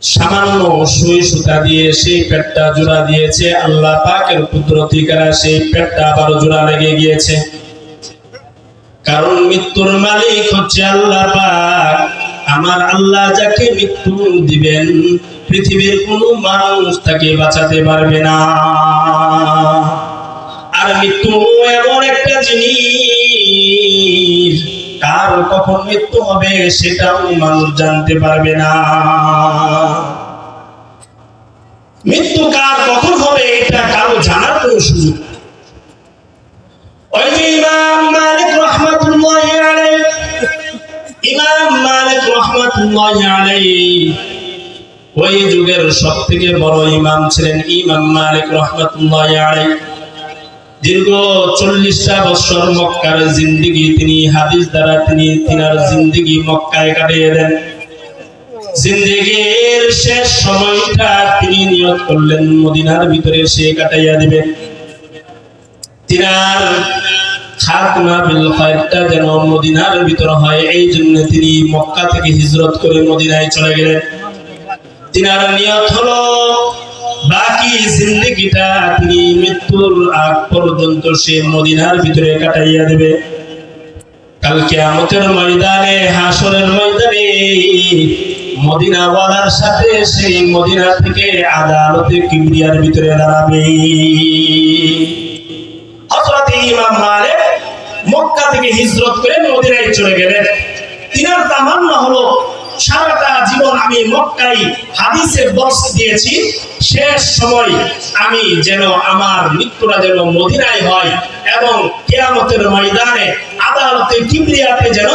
সামান্য সুই সুতা দিয়ে সেই পেটটা জোড়া দিয়েছে। আল্লাহ পাকের কুদরতি করা সেই পেটটা আবার জোড়া লেগে গিয়েছে। কারণ মৃত্যুর মালিক হচ্ছে আল্লাহ পাক। আমার আল্লাহ যাকে মৃত্যু দিবেন পৃথিবীর কোনো মানুষ তাকে বাঁচাতে পারবে না। আর মৃত্যু এমন একটা জিনিস, কার কখন মৃত্যু হবে সেটাও মানুষ জানতে পারবে না। মৃত্যু কার কখন হবে এটা কারো জানার কোনো সুযোগ। ওই যে ইমাম মালিক রাহমাতুল্লাহি আলাইহি, ইমাম মালিক রাহমাতুল্লাহি আলাইহি ওই যুগের সবথেকে বড় ইমাম ছিলেন ইমাম মালিক রাহমাতুল্লাহি আলাইহি। দীর্ঘ 40টা বছর মক্কার জিন্দেগি তিনি হাদিস দ্বারা তিনার জিন্দেগি মক্কায় কাটিয়ে দেন। জিন্দেগির শেষ সময়টা তিনি নিয়ত করলেন মদিনার ভিতরে সে কাটাইয়া দিবেন। তিনার খাতনা বিল খায়রটা যেন মদিনার ভিতর হয়, এই জন্য তিনি মক্কা থেকে হিজরত করে মদিনায় চলে গেলেন। তিনার নিয়ত হলো বাকি জিন্দেগিটা তিনি মৃত্যুর আগ পর্যন্ত সে মদিনার ভিতরে কাটাইয়া দেবে। কাল কিয়ামতের ময়দানে, হাসরের ময়দানে মদিনা ওয়ালার সাথে সেই মদিনা থেকে আদালতে কিবরিয়ার ভিতরে দাঁড়াবে। হযরত ইমাম মালিক মক্কা থেকে হিজরত করে মদিনায় চলে গেলেন। তিনার তামান্না হলো সারাটা জীবন আমি মক্কায় হাদিসের দর্শ দিয়েছি, শেষ সময় আমি যেন আমার মৃত্যুটা যেন মদিনায় হয় এবং কিয়ামতের ময়দানে আদালতে কিবরিয়াতে যেন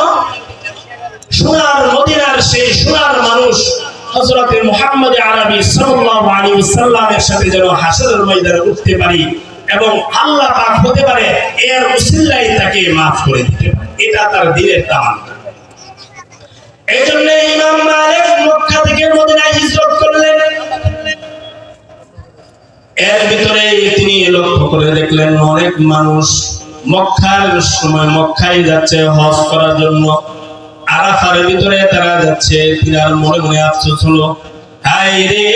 সোনার মদিনার সেই সোনার মানুষ হযরত মুহাম্মদ আরবি সাল্লাল্লাহু আলাইহি ওয়াসাল্লামের সাথে যেন হাসরের ময়দানে উঠতে পারি এবং আল্লাহ পাক হতে পারে এর উসিলায় তাকে maaf করে দিতে পারে। এটা তার দিলের তামান্না। এইজন্য ইমাম মালিক মক্কা থেকে মদিনায় হিজরত করলেন। এর ভিতরে তিনি লক্ষ্য করে দেখলেন অনেক মানুষ মক্কার সময় মক্কায় যাচ্ছে হজ করার জন্য, আরাফার ভিতরে তারা যাচ্ছে। তিনার মনে মনে আফসোস হলো, হায় রে,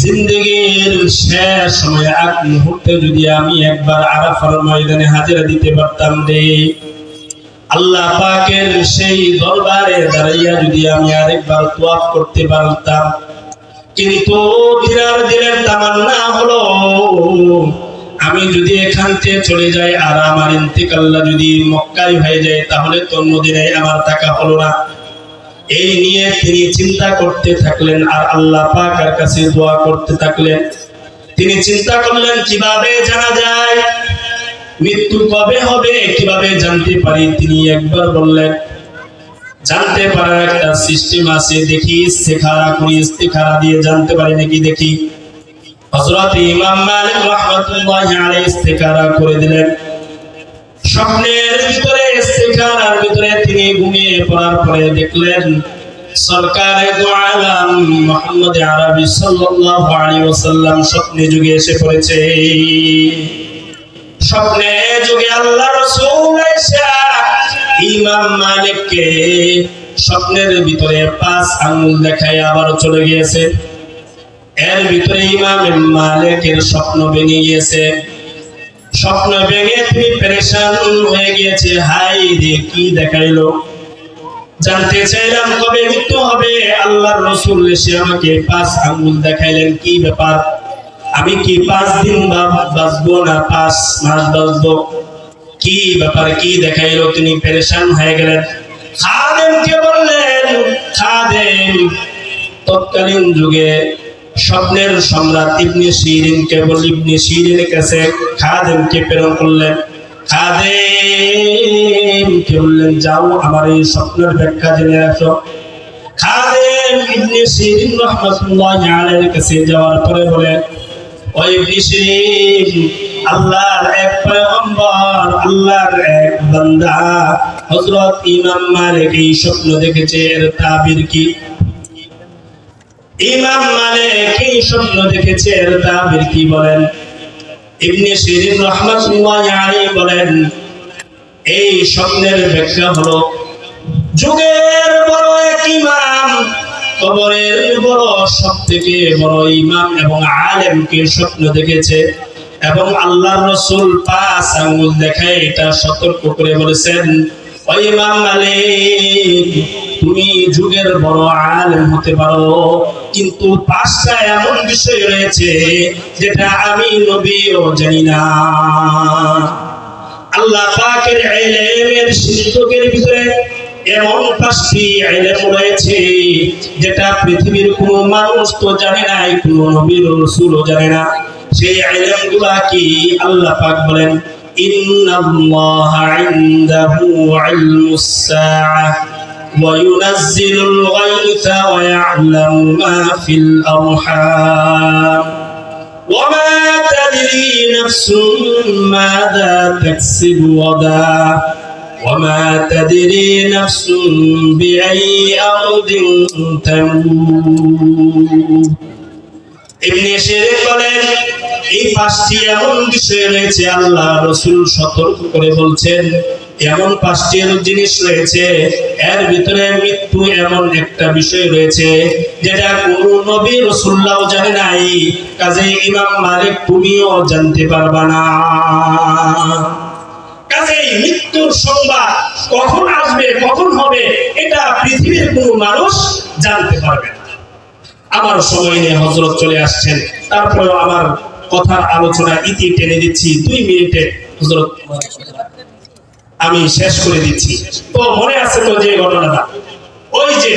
জিন্দেগির শেষ সময় এক মুহূর্তে যদি আমি একবার আরাফার ময়দানে হাজিরা দিতে পারতাম রে, আল্লাহ পাকের সেই দরবারে দাঁড়াইয়া যদি আমি আরেকবার তোয়াফ করতে পারতাম। কিন্তু তিনার দিলের তামান্না হলো আমি যদি এখান থেকে চলে যাই আর আমার ইন্তেকালটা যদি মক্কায় হয়ে যায় তাহলে তো মদিনায় আমার থাকা হলো না। এই নিয়ে তিনি চিন্তা করতে থাকলেন আর আল্লাহ পাকের কাছে দোয়া করতে থাকলেন। তিনি চিন্তা করলেন কিভাবে জানা যায় মৃত্যু কবে হবে, কিভাবে জানতে পারি। তিনি একবার বললেন, জানতে পারার একটা সিস্টেম আছে, দেখি ইস্তেখারা করি, ইস্তেখারা দিয়ে জানতে পারি নাকি দেখি। হযরত ইমাম মালিক রাহমাতুল্লাহি আলাইহি ইস্তেখারা করে দিলেন। স্বপ্নের ভিতরে ইস্তেখারার ভিতরে তিনি ঘুমিয়ে পড়ার পরে দেখলেন সরকারে দু আলম মুহাম্মদ আরবি সাল্লাল্লাহু আলাইহি ওয়াসাল্লাম স্বপ্নে যুগে এসে পড়েছে। স্বপ্নে যুগে আল্লাহ রাসূল এসে ইমাম মালিককে স্বপ্নের ভিতরে 5 আঙ্গুল দেখায় আবার চলে গিয়েছে। এর ভিতরে ইমাম মালিকের স্বপ্ন ভেঙে গিয়েছে। স্বপ্ন ভেঙে তিনি পেরেশান হয়ে গিয়েছে, হাই রে কি দেখাইলো। জানতে চাইলাম কবে মৃত্যু হবে। আল্লাহর রাসূল এসে আমাকে 5 আঙ্গুল দেখাইলেন। কি ব্যাপার, আমি কি 5 দিন বাঁচবো না 5 মাস বাঁচবো? কি ব্যাপার, কি দেখাইলো? তিনি পেরেশান হয়ে গেলেন। খাদেমকে বললেন, খাদেম তৎকালীন যুগে স্বপ্নের সম্রাট ইবনে সিরিনকে বল, ইবনে সিরিনের কাছে খাদেমকে প্রেরণ করলেন। খাদেমকে বললেন, যাও আমার এই স্বপ্নের ব্যাখ্যা জেনে আসো। খাদেম ইবনে সিরিন রাহমাতুল্লাহি আলাইহির কাছে যাওয়ার পরে বলে, ও ইবনে সিরিন, আল্লাহর এক পয়গম্বর, আল্লাহর এক বান্দা হযরত ইমাম মালিক এই স্বপ্ন দেখেছে, এর তাবির কি? ইমাম মালিক এই স্বপ্ন দেখেছে, এর তাবির কি বলেন? ইবনে সিরিন রাহমাতুল্লাহি আলাইহি বলেন, এই স্বপ্নের ব্যাখ্যা হলো, যুগের বড় এক ইমাম, কবরের বড় সবথেকে বড় ইমাম এবং আলেমকে স্বপ্ন দেখেছে এবং আল্লাহর রাসূল 5 আঙ্গুল দেখায় এটা সতর্ক করে বলেছেন, ও ইমাম মালিক, তুমি যুগের বড় আলেম হতে পারো, কিন্তু 5টা এমন বিষয় রয়েছে যেটা আমি নবীও জানি না। আল্লাহ পাকের ইলমের সিদ্ধকের ভিতরে এমন 5টি ইলম রয়েছে যেটা পৃথিবীর কোনো মানুষ তো জানে না, কোনো নবী রাসূলও জানে না। সেই ইলমগুলো কি? আল্লাহ পাক বলেন, ইন্নাল্লাহা ইনদাহু ইলমুস সাআহ ওয়া ইউনাজ্জিলুল গায়থা ওয়া ইয়া'লামু মা ফিল আরহাম ওয়া মা তাদরি নাফসুম মাযা তাকসিবু গাদা ওয়া মা তাদরি নাফসুম বিআইয়ি আরদিন তামুত। ইবনে সিরিন বলেন, এই 5টি এমন বিষয় রয়েছে, আল্লাহ রাসূল সতর্ক করে বলছেন, এমন 5টি জিনিস রয়েছে, এর ভিতরে মৃত্যু এমন একটা বিষয় রয়েছে যেটা কোনো নবী রাসূলও জানে নাই। কাজেই ইমাম মালিক তুমিও জানতে পারবা না। কাজেই মৃত্যুর সংবাদ কখন আসবে, কখন হবে, এটা পৃথিবীর কোনো মানুষ জানতে পারবে না। আমার সময় নিয়ে হযরত চলে আসছেন, তারপরেও আমার কথার আলোচনা ইতি টেনে দিচ্ছি, 2 মিনিটে হযরত আমি শেষ করে দিচ্ছি। তো মনে আছে তো যে ঘটনাটা, ওই যে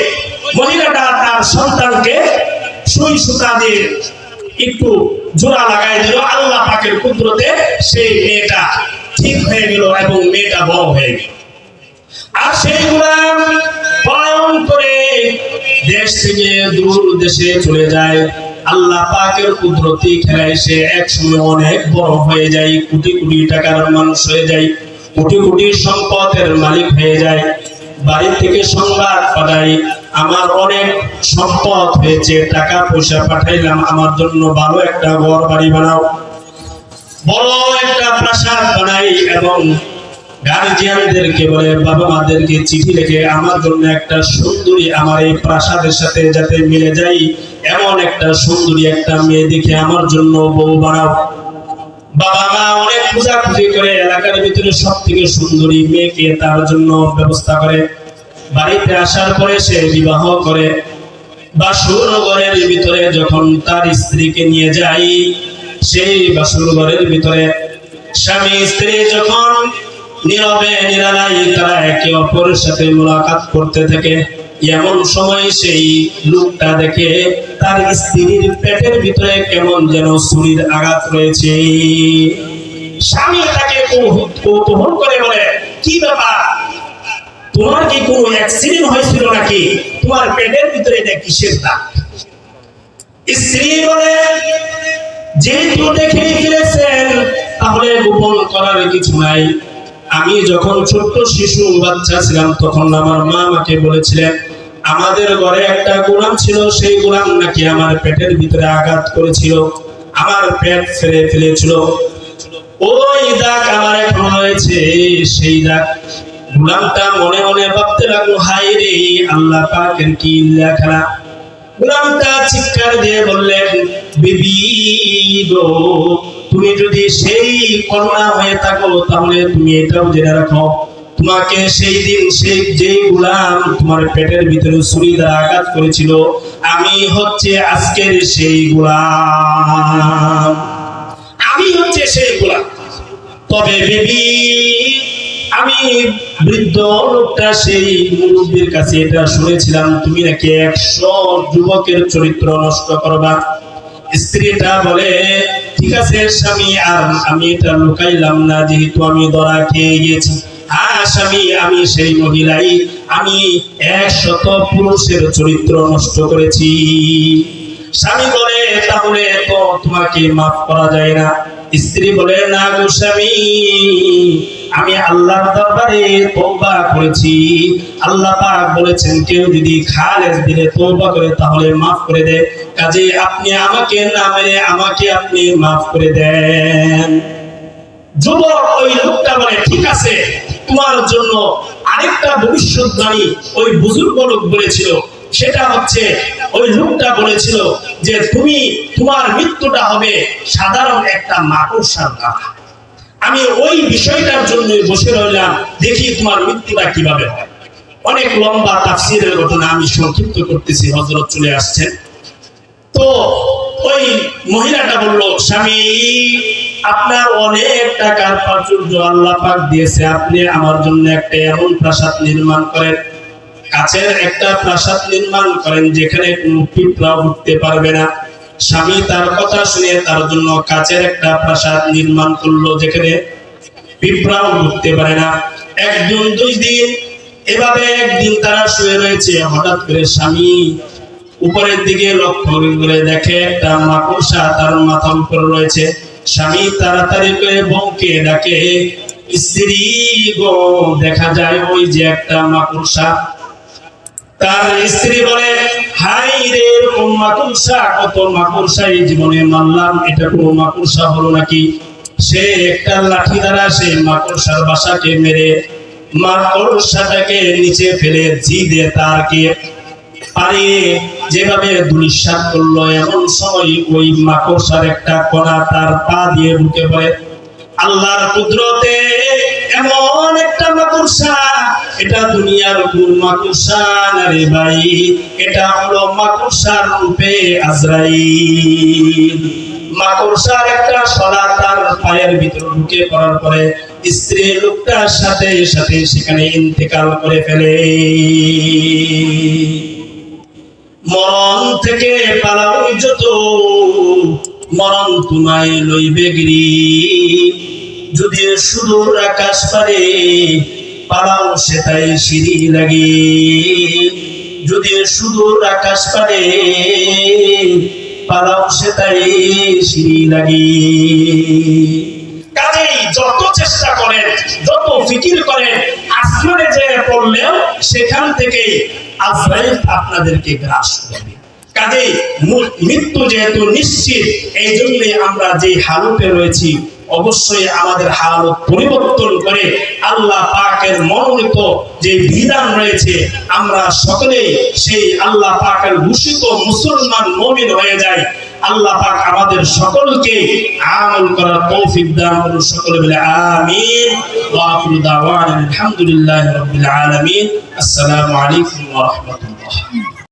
মহিলাটা তার সন্তানকে সুই সুতা দিয়ে একটু জোড়া লাগাই দিল, আল্লাহ পাকের কুদরতে সেই মেয়েটা ঠিক হয়ে গেল এবং মেয়েটা বড় হয়ে গেল। আর সেই গোলাম পলায়ন করে দেশ থেকে দূর দেশে চলে যায়। আল্লাহ পাকের কুদরতি খেলায় সে এক সময় অনেক বড় হয়ে যায়, কোটি কোটি টাকার মানুষ হয়ে যায়, কোটি কোটি সম্পদের মালিক হয়ে যায়। বাড়ি থেকে সংবাদ পাঠাই, আমার অনেক সম্পদ হয়েছে, টাকা পয়সা পাঠাইলাম, আমার জন্য ভালো একটা ঘর বাড়ি বানাও, বড় একটা প্রাসাদ বানাই, এবং গার্জিয়ানদেরকে বলে, বাবা মাদেরকে চিঠি লিখে আমার জন্য একটা সুন্দরী, আমার এই প্রাসাদের সাথে যাতে মিলে যাই এমন একটা সুন্দরী একটা মেয়ে দেখে আমার জন্য বউ বানাও। বাবা মা অনেক খোঁজাখুঁজি করে এলাকার ভিতরে সবথেকে সুন্দরী মেয়েকে তার জন্য ব্যবস্থা করে। বাড়িতে আসার পরে সে বিবাহ করে। বাসর ঘরের ভিতরে যখন তার স্ত্রীকে নিয়ে যায়, সেই বাসর ঘরের ভিতরে স্বামী স্ত্রী যখন নীরবে নিরালাই তারা একে অপরের সাথে মুলাকাত করতে থাকে, এমন সময় সেই লোকটা দেখে তার স্ত্রীর পেটের ভিতরে কেমন যেন ছুরির আঘাত রয়েছে। স্বামী তাকে কৌতূহল করে বলে, কি ব্যাপার, তোমার কি কোনো অ্যাক্সিডেন্ট হয়েছিল নাকি? তোমার পেটের ভিতরে এটা কিসের দাগ? স্ত্রী বলে, যেহেতু দেখে ফেলেছেন তাহলে গোপন করার কিছু নাই। আমি যখন ছোট্ট শিশু বাচ্চা ছিলাম তখন আমার মা আমাকে বলেছিলেন, আমাদের ঘরে একটা গোলাম ছিল, সেই গোলাম নাকি আমার পেটের ভিতরে আঘাত করেছিল, আমার পেট ফেলে ফেলেছিল, ওই দাগ আমার এখন রয়েছে। সেই দাগ গোলামটা মনে মনে ভাবতে লাগলো, হায় রে, আল্লাহ পাকের কি লেখা। গোলামটা চিৎকার দিয়ে বললেন, বিবি গো, তুমি যদি সেই কন্যা হয়ে থাকো তাহলে তুমি এটাও জেনে রাখো, তোমাকে সেই দিন সেই যে গোলাম তোমার পেটের ভিতরে ছুরি দ্বারা আঘাত করেছিল, আমি হচ্ছে আজকের সেই গোলাম, আমি হচ্ছে সেই গোলাম। তবে বিবি, আমি বৃদ্ধ লোকটা সেই মুরব্বীর কাছে এটা শুনেছিলাম, তুমি নাকি 100 যুবকের চরিত্র নষ্ট করবা। স্ত্রীটা বলে, ঠিক আছে স্বামী, আর আমি এটা লুকাইলাম না, যেহেতু আমি ধরা খেয়ে গেছি। হ্যাঁ স্বামী, আমি সেই মহিলাই, আমি 100 পুরুষের চরিত্র নষ্ট করেছি। স্বামী বলে, তাহলে তো তোমাকে মাফ করা যায় না। স্ত্রী বলে, না গো স্বামী, আমি আল্লাহর দরবারে তওবা করেছি। আল্লাহ পাক বলেছেন কেউ যদি খালেস দিলে তওবা করে তাহলে মাফ করে দেয়, কাজে আপনি আমাকে না মেরে আমাকে আপনি মাফ করে দেন। যুবক ওই লোকটা বলে, ঠিক আছে, তোমার জন্য আরেকটা ভবিষ্যৎবাণী ওই বুজুর্গ লোক বলেছিল, সেটা হচ্ছে ওই লোকটা বলেছিল যে তুমি তোমার মৃত্যুটা হবে সাধারণ একটা মাকড়সার দ্বারা। আমি ওই বিষয়টার জন্য বসে রইলাম, দেখি তোমার মৃত্যুটা কিভাবে হয়। অনেক লম্বা তাফসীরের ঘটনা, আমি সংক্ষিপ্ত করতেছি, হযরত চলে আসছেন। তো ওই মহিলাটা বলল, স্বামী আপনার অনেক টাকার প্রাচুর্য আল্লাহ পাক দিয়েছে, আপনি আমার জন্য একটা এমন প্রাসাদ নির্মাণ করেন, কাচের একটা প্রাসাদ নির্মাণ করেন যেখানে কোনো পিঁপড়া উঠতে পারবে না। স্বামী তার কথা শুনে তার জন্য কাচের একটা প্রাসাদ নির্মাণ করলো যেখানে পিঁপড়াও উঠতে পারে না। একদিন 2 দিন এভাবে একদিন তারা শুয়ে রয়েছে, হঠাৎ করে স্বামী উপরের দিকে লক্ষ্য করে দেখে একটা মাকড়সা তার মাথার উপর রয়েছে। স্বামী তাড়াতাড়ি করে বউকে ডাকে, স্ত্রী গো, দেখা যায় ওই যে একটা মাকড়সা। তার স্ত্রী বলে, হাই রে, কোন মাকড়সা, কত মাকড়সা এই জীবনে মারলাম, এটা কোন মাকড়সা হলো নাকি? সে একটা লাঠি দ্বারা সেই মাকড়সার বাসাকে মেরে মাকড়সাটাকে নিচে ফেলে জি দিয়ে তারকে পারে যেভাবে ধূলিসাৎ করলো, এমন সময় ওই মাকড়সার একটা কণা তার পা দিয়ে ঢুকে পড়ে। আল্লাহর কুদরতে এমন একটা মাকড়সা, এটা দুনিয়ার কোন মাকড়সা না রে ভাই, এটা হলো মাকড়সার রূপে আজরাইল। মাকড়সার একটা শলা তার পায়ের ভিতর ঢুকে পড়ার পরে স্ত্রী লোকটার সাথে সাথে সেখানে ইন্তেকাল করে ফেলে। মরণ থেকে পালাও যত, মরণ তোমায় লইবে গিরি, যদি সুদূর আকাশ পারে পালাও সেটাই সিঁড়ি লাগে, যদি সুদূর আকাশ পারে পালাও সেটাই সিঁড়ি লাগে। কাজেই যত চেষ্টা করেন, যত ফিকির করেন, আসমানে যে পড়লেও সেখান থেকে আজরাইল আপনাদেরকে গ্রাস করবে। কাজেই মৃত্যু যেহেতু নিশ্চিত, এই জন্যই আমরা যে হালতে রয়েছি অবশ্যই আমাদের হালত পরিবর্তন করে আল্লাহ পাকের মনোনীত যে বিধান রয়েছে আমরা সকলেই সেই আল্লাহ পাকের ঘোষিত মুসলমান মুমিন হয়ে যাই। আল্লাহ পাক আমাদের সকলকে আমল করার তৌফিক দান করুন। সকলে বলে আমিন। ওয়া আখিরু দাওয়ানা আলহামদুলিল্লাহি রাব্বিল আলামিন। আসসালামু আলাইকুম ওয়া রাহমাতুল্লাহ।